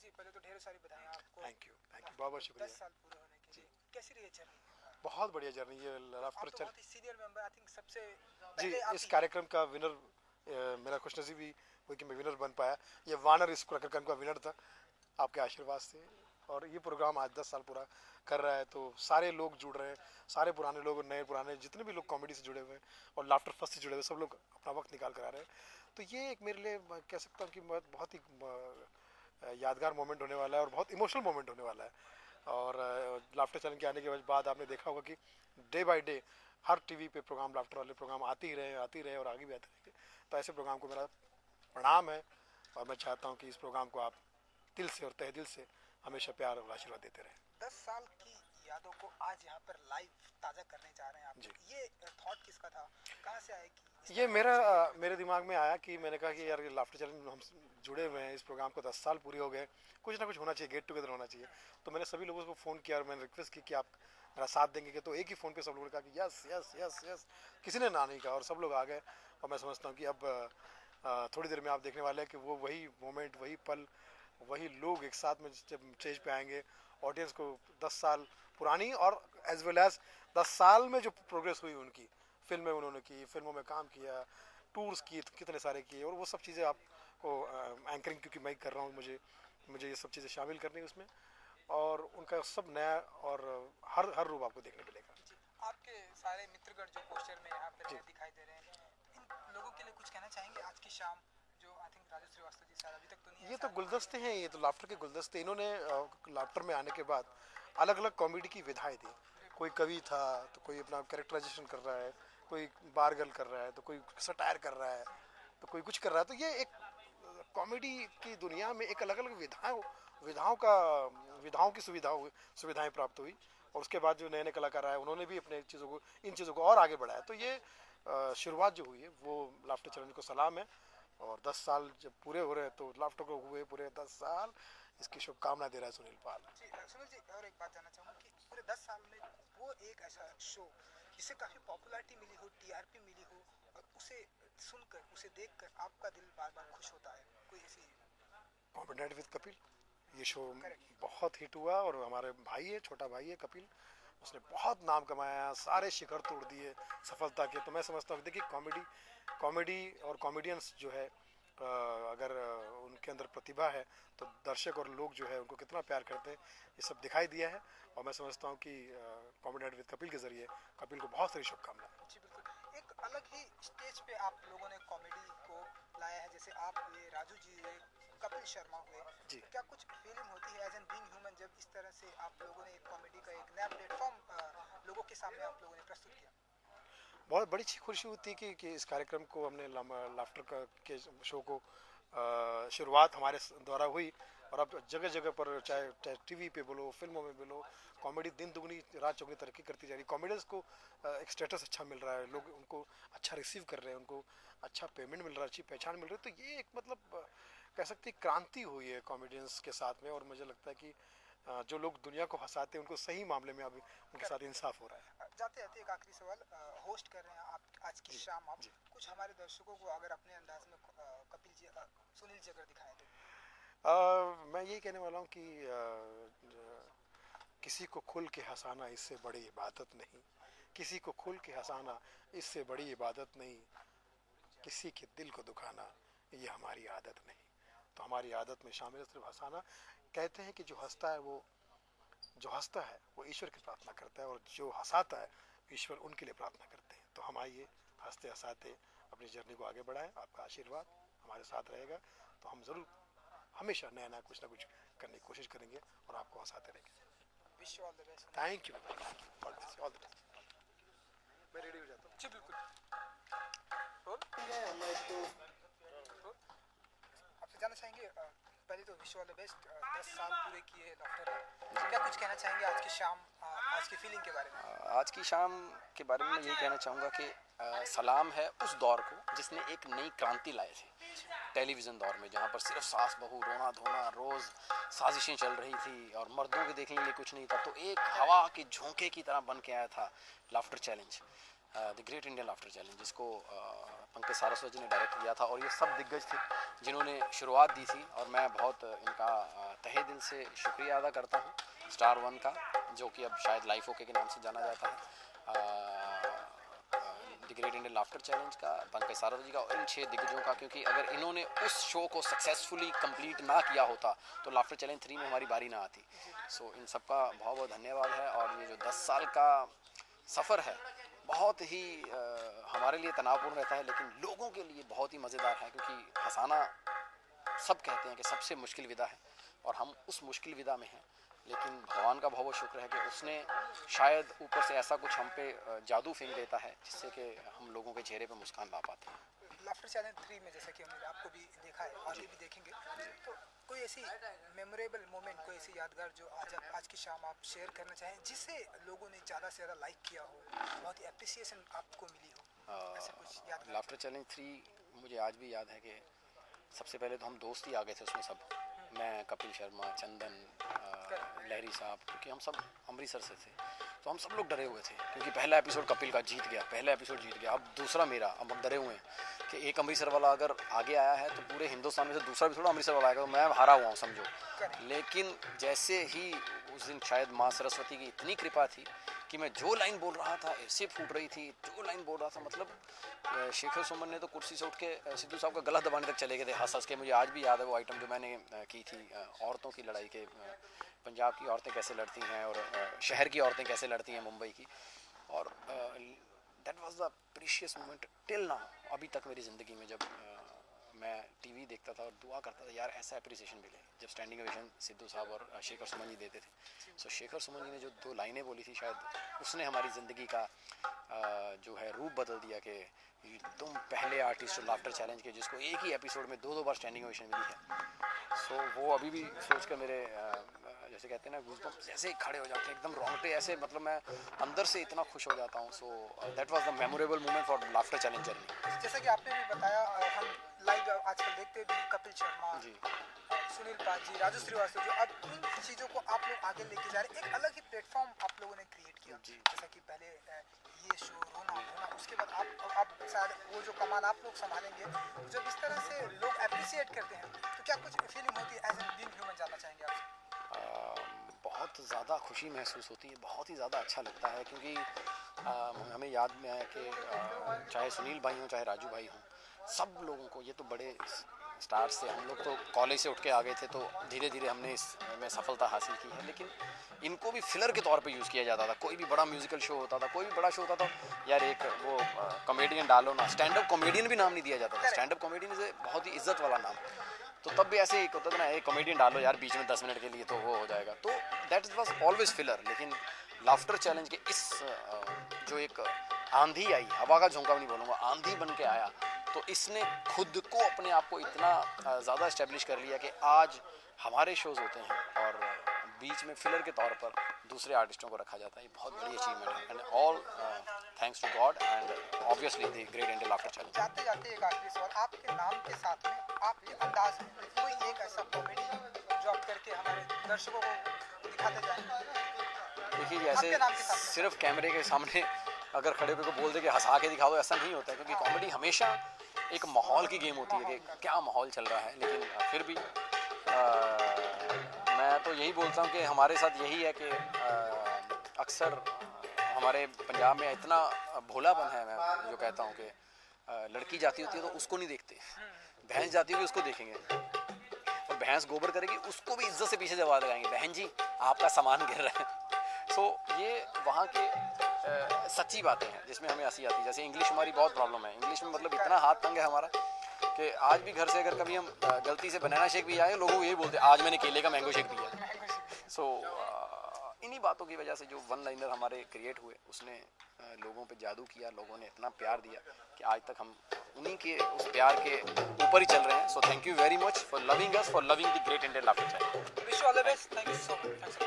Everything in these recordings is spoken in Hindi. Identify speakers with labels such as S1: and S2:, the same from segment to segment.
S1: जी पहले तो ढेर सारी बधाई आपको।
S2: थैंक यू बहुत बहुत शुक्रिया।
S1: 10 साल पूरे होने के लिए कैसी रही है जर्नी?
S2: बहुत बढ़िया जर्नी ये लाफ्टर
S1: आप तो बहुत ही सीनियर मेंबर, आई थिंक सबसे
S2: जी
S1: पहले आप
S2: इस कार्यक्रम का विनर मेरा खुशनसीबी हुई कि मैं विनर बन पाया। ये वानर इस कार्यक्रम का विनर था आपके आशीर्वाद से। और ये प्रोग्राम आज 10 साल पूरा कर रहा है, तो सारे लोग जुड़ रहे हैं, सारे पुराने लोग और नए पुराने जितने भी लोग कॉमेडी से जुड़े हुए हैं और लाफ्टर फर्स्ट से जुड़े हुए सब लोग अपना वक्त निकाल कर आ रहे हैं। तो ये एक मेरे लिए मैं कह सकता हूँ कि बहुत ही यादगार मोमेंट होने वाला है और बहुत इमोशनल मोमेंट होने वाला है। और लाफ्टर चैनल के आने के बाद आपने देखा होगा कि day by day her TV पे प्रोग्राम, लाफ्टर वाले प्रोग्राम आते ही रहे और आगे भी आते रहेंगे। तो ऐसे प्रोग्राम को मेरा प्रणाम है और मैं चाहता हूँ कि इस प्रोग्राम को आप दिल से और तहे दिल से हमेशा प्यार और आशीर्वाद देते रहें।
S1: 10 साल की यादों को आज यहाँ पर लाइव ताज़ा करने जा रहे हैं आप। ये थॉट किसका था, कहाँ से आया कि
S2: ये मेरे दिमाग में आया कि मैंने कहा कि यार ये लाफ्टर चैनल हम जुड़े हुए हैं, इस प्रोग्राम को 10 साल पूरे हो गए, कुछ ना कुछ होना चाहिए, गेट टुगेदर होना चाहिए। तो मैंने सभी लोगों को फ़ोन किया और मैंने रिक्वेस्ट की कि आप मेरा साथ देंगे। तो एक ही फ़ोन पे सब लोगों ने कहा कि यस यस यस यस, किसी ने ना नहीं कहा और सब लोग आ गए। और मैं समझता हूँ कि अब थोड़ी देर में आप देखने वाले हैं कि वो वही मोमेंट, वही पल, वही लोग एक साथ में जब स्टेज पे आएंगे, ऑडियंस को 10 साल पुरानी और एज वेल एज 10 साल में जो प्रोग्रेस हुई उनकी, फिल्में उन्होंने की, फिल्मों में काम किया, टूर्स किए कितने सारे किए, और वो सब चीज़ें आपको एंकरिंग क्योंकि मैं कर रहा हूँ, मुझे ये सब चीज़ें शामिल करनी है उसमें, और उनका सब नया और हर रूप आपको देखने मिलेगा।
S1: आपके सारे मित्रगण जो पोस्टर में यहाँ पर दिखाई दे रहे हैं, इन लोगों के लिए कुछ कहना चाहेंगे? आज की शाम जो आई थिंक राजू श्रीवास्तव जी शायद अभी तक तो नहीं है,
S2: ये तो गुलदस्ते हैं, ये तो लाफ्टर के गुलदस्ते। इन्होंने लाफ्टर में आने के बाद अलग अलग कॉमेडी की विधाएं दी। कोई कवि था तो कोई अपना कैरेक्टराइजेशन कर रहा है, कोई बारगल कर रहा है, तो कोई सटायर कर रहा है, तो कोई कुछ कर रहा है। तो ये एक कॉमेडी की दुनिया में एक अलग अलग विधाओं की सुविधाएं प्राप्त हुई। और उसके बाद जो नए नए कलाकार आए उन्होंने भी अपने इन चीज़ों को और आगे बढ़ाया। तो ये शुरुआत जो हुई है वो लाफ्टर चैनल को सलाम है। और 10 साल जब पूरे हो रहे हैं तो लाफ्टर को हुए पूरे 10 साल, इसकी शुभकामना दे रहा है सुनील पाल।
S1: जी सुनील जी, और एक बात जानना चाहूँगा कि पूरे 10 साल में वो एक ऐसा शो जिसे काफ़ी पॉपुलैरिटी मिली हो, टीआरपी मिली हो, और उसे सुनकर, उसे देखकर आपका दिल बार बार खुश होता है, कोई ऐसी?
S2: कॉमेडी नाइट विद कपिल, ये शो बहुत हिट हुआ और हमारे भाई है, छोटा भाई है कपिल, उसने बहुत नाम कमाया, सारे शिखर तोड़ दिए सफलता के। तो मैं समझता हूँ देखिए कॉमेडी और कॉमेडियंस जो है अगर उनके अंदर प्रतिभा है तो दर्शक और लोग जो है उनको कितना प्यार करते हैं, ये सब दिखाई दिया है। और मैं समझता हूँ कि कॉमेडी नाइट विद कपिल के जरिए कपिल को बहुत सारी शुभकामनाएं।
S1: जी बिल्कुल, एक अलग ही स्टेज पे आप लोगों ने कॉमेडी को लाया है, जैसे आप हुए, राजू जी हुए, कपिल शर्मा हुए। क्या कुछ फीलिंग होती है एज एन बीइंग ह्यूमन जब इस तरह से आप लोगों ने एक कॉमेडी का एक नया प्लेटफॉर्म लोगों के सामने आप लोगों ने प्रस्तुत किया?
S2: बहुत बड़ी खुशी होती है कि इस कार्यक्रम को हमने लाफ्टर के शो को शुरुआत हमारे द्वारा हुई। और अब जगह जगह पर चाहे टीवी पे बोलो, फिल्मों में बोलो, कॉमेडी दिन दुगनी रात चौगनी तरक्की करती जा रही है। कॉमेडियंस को एक स्टेटस अच्छा मिल रहा है, लोग उनको अच्छा रिसीव कर रहे हैं, उनको अच्छा पेमेंट मिल रहा है, अच्छी पहचान मिल रही है। तो ये एक मतलब कह सकते हैं क्रांति हुई है कॉमेडियंस के साथ में। और मुझे लगता है कि जो लोग दुनिया को हंसाते हैं उनको सही मामले में अभी उनके साथ इंसाफ हो रहा है।
S1: जाते जाते एक आखिरी सवाल, होस्ट कर रहे हैं आप आज की शाम, आप कुछ हमारे दर्शकों को अगर अपने अंदाज में कपिल जी, सुनील जी अगर दिखाएं तो?
S2: मैं यही कहने वाला हूँ कि किसी को खुल के हंसाना इससे बड़ी इबादत नहीं, किसी को खुल के हंसाना इससे बड़ी इबादत नहीं, किसी के दिल को दुखाना ये हमारी आदत नहीं। तो हमारी आदत में शामिल सिर्फ हंसाना। कहते हैं कि जो हंसता है वो ईश्वर की प्रार्थना करता है, और जो हंसाता है ईश्वर उनके लिए प्रार्थना करते हैं। तो हम आइए हंसते हंसाते अपनी जर्नी को आगे बढ़ाएं। आपका आशीर्वाद हमारे साथ रहेगा तो हम ज़रूर हमेशा नया नया कुछ ना कुछ करने की कोशिश करेंगे और आपको हंसाते रहेंगे।
S1: Wish you all the best.
S2: Thank you, all the best. मैं रेडी हो जाता हूँ।
S1: जी बिल्कुल। आपसे जानना चाहेंगे, पहले तो wish you all the best, 10 साल पूरे किए लाफ्टर, क्या कुछ कहना चाहेंगे आज की शाम, आज की फीलिंग के बारे में?
S3: आज की शाम के बारे में मैं यही कहना चाहूँगा कि सलाम है उस दौर को जिसने एक नई क्रांति लाई थी टेलीविज़न दौर में, जहाँ पर सिर्फ सास बहू रोना धोना, रोज़ साजिशें चल रही थी और मर्दों के देखने के लिए कुछ नहीं था। तो एक हवा के झोंके की तरह बन के आया था laughter challenge, the great Indian laughter challenge, जिसको पंकज सारस्वत जी ने डायरेक्ट किया था, और ये सब दिग्गज थे जिन्होंने शुरुआत दी थी, और मैं बहुत इनका तहे दिल से शुक्रिया अदा करता हूँ स्टार वन का, जो कि अब शायद लाइफ ओके के नाम से जाना जाता है, the great Indian laughter challenge का, पंकज सारस्वत जी का, और इन 6 दिग्गजों का, क्योंकि अगर इन्होंने उस शो को सक्सेसफुली कंप्लीट ना किया होता तो लाफ्टर चैलेंज 3 में हमारी बारी ना आती। सो इन सब का बहुत बहुत धन्यवाद है। और ये जो 10 साल का सफ़र है बहुत ही हमारे लिए तनावपूर्ण रहता है, लेकिन लोगों के लिए बहुत ही मज़ेदार है, क्योंकि हंसाना सब कहते हैं कि सबसे मुश्किल विधा है, और हम उस मुश्किल विधा में हैं, लेकिन भगवान का बहुत बहुत शुक्र है कि उसने शायद ऊपर से ऐसा कुछ हम पे जादू फेंक देता है जिससे कि हम लोगों के चेहरे पे मुस्कान ला पाते हैं।
S1: लाफ्टर चैलेंज 3 में जैसा कि हमने आपको भी देखा है, आगे भी देखेंगे, तो कोई ऐसी मेमोरेबल मोमेंट, कोई ऐसी यादगार जो आज की शाम आप शेयर करना चाहें, जिससे लोगों ने ज़्यादा से ज़्यादा लाइक किया हो, बहुत ही अप्रिसिएशन आपको मिली हो, ऐसा कुछ यादगार?
S3: लाफ्टर चैलेंज 3 मुझे आज भी याद है कि सबसे पहले तो हम दोस्त ही आ गए थे उसमें सब, मैं, कपिल शर्मा, चंदन, लहरी साहब, क्योंकि हम सब अमृतसर से थे, तो हम सब लोग डरे हुए थे, क्योंकि पहला एपिसोड कपिल का जीत गया, पहला एपिसोड जीत गया, अब दूसरा मेरा, अब हम डरे हुए हैं कि एक अमृतसर वाला अगर आगे आया है तो पूरे हिंदुस्तान में से दूसरा एपिसोड अमृतसर वाला आएगा, तो मैं हारा हुआ हूँ समझो। लेकिन जैसे ही उस दिन शायद माँ सरस्वती की इतनी कृपा थी कि मैं जो लाइन बोल रहा था ऐसे फूट रही थी, जो लाइन बोल रहा था, मतलब शेखर सुमन ने तो कुर्सी से उठ के सिद्धू साहब का गला दबाने तक चले गए थे हंस हंस के। मुझे आज भी याद है वो आइटम जो मैंने की थी, औरतों की लड़ाई के, पंजाब की औरतें कैसे लड़ती हैं और शहर की औरतें कैसे लड़ती हैं मुंबई की, और that was the precious moment till now. अभी तक मेरी ज़िंदगी में जब मैं टीवी देखता था और दुआ करता था यार ऐसा एप्रिसिएशन मिले, जब स्टैंडिंग ओवेशन सिद्धू साहब और शेखर सुमन जी देते थे। सो शेखर सुमन जी ने जो 2 लाइनें बोली थी, शायद उसने हमारी ज़िंदगी का जो है रूप बदल दिया कि तुम पहले आर्टिस्ट हो लाफ्टर चैलेंज के जिसको एक ही एपिसोड में 2-2 बार स्टैंडिंग ओवेशन मिली है। सो वो अभी भी सोच कर मेरे जैसे कहते हैं ना गूज़बम्प्स ऐसे ही खड़े हो जाते हैं, एकदम रोंगटे ऐसे, मतलब मैं अंदर से इतना खुश हो जाता हूँ। So that was the memorable moment for laughter challenge journey.
S1: जैसा कि आपने भी बताया, हम लाइव आजकल देखते भी कपिल शर्मा
S3: जी,
S1: सुनील पाजी, राजू श्रीवास्तव, जो अब इन चीज़ों को आप लोग आगे लेके जा रहे हैं, एक अलग ही प्लेटफॉर्म आप लोगों ने क्रिएट किया।
S3: जी।
S1: जैसा कि पहले ये शो रोना धोना, उसके बाद आप शायद वो जो कमान आप लोग संभालेंगे, जब इस तरह से लोग अप्रिसिएट करते हैं तो क्या कुछ फीलिंग होती है एज एन बीइंग ह्यूमन, जानना चाहेंगे आपसे?
S3: बहुत ज़्यादा खुशी महसूस होती है, बहुत ही ज़्यादा अच्छा लगता है, क्योंकि हमें याद में है कि चाहे सुनील भाई हों चाहे राजू भाई हों, सब लोगों को, ये तो बड़े स्टार्स थे, हम लोग तो कॉलेज से उठ के आ गए थे, तो धीरे धीरे हमने इसमें सफलता हासिल की है, लेकिन इनको भी फिलर के तौर पे यूज़ किया जाता था। कोई भी बड़ा म्यूजिकल शो होता था, कोई भी बड़ा शो होता था, यार एक वो कॉमेडियन डालो ना, स्टैंड अप कॉमेडियन भी नाम नहीं दिया जाता था, स्टैंड अप कॉमेडियन इज़ बहुत ही इज्जत वाला नाम। तो तब भी ऐसे ही होता था ना, एक कॉमेडियन डालो यार बीच में 10 मिनट के लिए तो वो हो जाएगा, तो दैट वाज ऑलवेज फिलर। लेकिन लाफ्टर चैलेंज के इस जो एक आंधी आई, हवा का झोंका भी नहीं बोलूँगा, आंधी बन के आया, तो इसने खुद को अपने आप को इतना ज़्यादा इस्टेब्लिश कर लिया कि आज हमारे शोज़ होते हैं और बीच में फिलर के तौर पर दूसरे आर्टिस्टों को रखा जाता है। ये बहुत बड़ी अचीवमेंट है, and all thanks to god and obviously the great Indian laughter challenge.
S1: जाते जाते एक आखिरी सवाल, आपके नाम के साथ में आपके अंदाज में कोई एक ऐसा कॉमेडी जो आप करके हमारे दर्शकों को दिखाते जाएं?
S3: देखिए जैसे सिर्फ कैमरे के सामने अगर खड़े होकर बोल दे कि हंसा के दिखा दो, ऐसा नहीं होता है, क्योंकि कॉमेडी हमेशा एक माहौल की गेम होती है कि क्या माहौल चल रहा है। लेकिन फिर भी मैं तो यही बोलता हूँ कि हमारे साथ यही है कि अक्सर हमारे पंजाब में इतना भोलापन है, मैं जो कहता हूँ कि लड़की जाती होती है तो उसको नहीं देखते, भैंस जाती होगी उसको देखेंगे, और भैंस गोबर करेगी उसको भी इज्जत से पीछे जवाब लगाएंगे, बहन जी आपका सामान गिर रहा है। सो ये वहाँ के सच्ची बातें हैं जिसमें हमें हंसी आती है। जैसे इंग्लिश हमारी बहुत प्रॉब्लम है, इंग्लिश में मतलब इतना हाथ तंग है हमारा कि आज भी घर से अगर कभी हम गलती से बनाना शेक भी आए, लोगों को यही बोलते हैं आज मैंने केले का मैंगो शेक पिया। सो इन्हीं बातों की वजह से जो वन लाइनर हमारे क्रिएट हुए उसने लोगों पे जादू किया, लोगों ने इतना प्यार दिया कि आज तक हम उन्हीं के उस प्यार के ऊपर ही चल रहे हैं। So thank you very much for loving us, for loving the great Indian laughter challenge.
S1: Wish you all the best, thank you so much.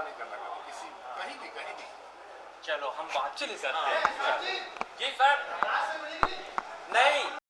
S4: नहीं करना कभी किसी कहीं भी
S5: चलो हम बात करते हैं जी सर नहीं